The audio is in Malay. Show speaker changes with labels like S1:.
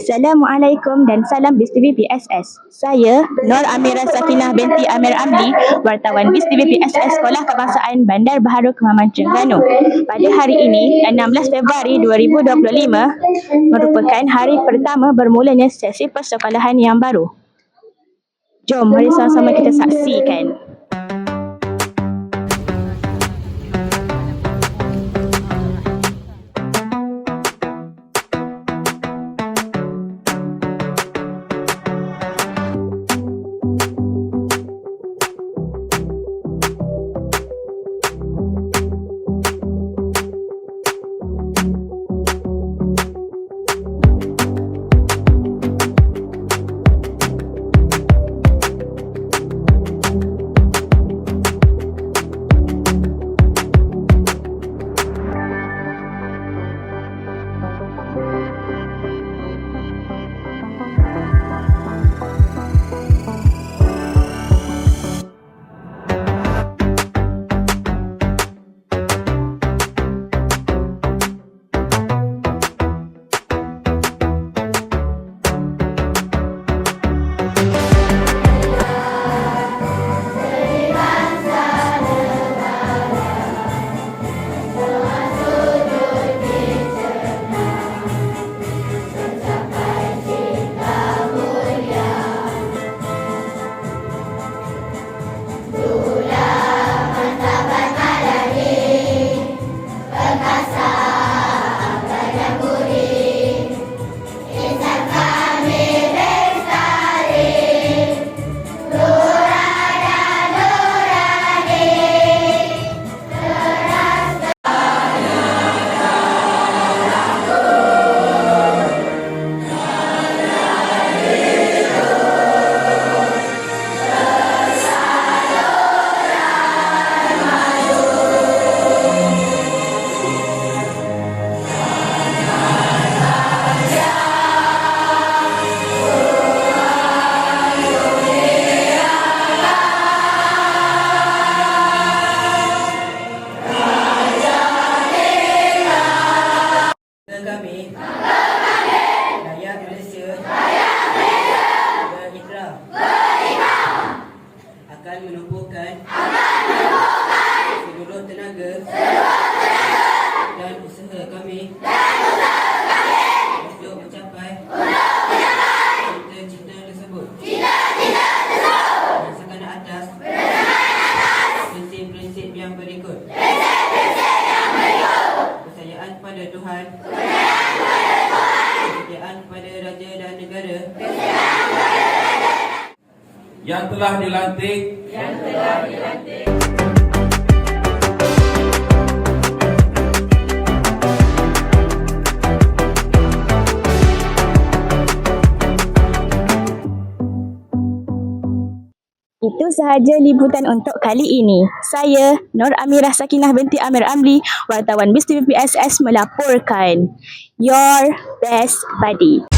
S1: Assalamualaikum dan salam BIS TV PSS. Saya Nur Amirah Sakinah binti Amir Amli, wartawan BIS TV PSS Sekolah Kebangsaan Bandar Baharu Kemaman Terengganu. Pada hari ini, 16 Februari 2025, merupakan hari pertama bermulanya sesi persekolahan yang baru. Jom, mari sama-sama kita saksikan.
S2: Kami rakyat Malaysia berikhram akan menumpukan seluruh tenaga dan usaha kami untuk mencapai cita-cita tersebut berdasarkan atas prinsip-prinsip yang berikut: kepercayaan kepada Tuhan, kesetiaan kepada raja dan negara
S3: yang telah dilantik.
S1: Itu sahaja liputan untuk kali ini. Saya, Nur Amirah Sakinah binti Amir Amli, wartawan BIS TV PSS melaporkan. Your best buddy.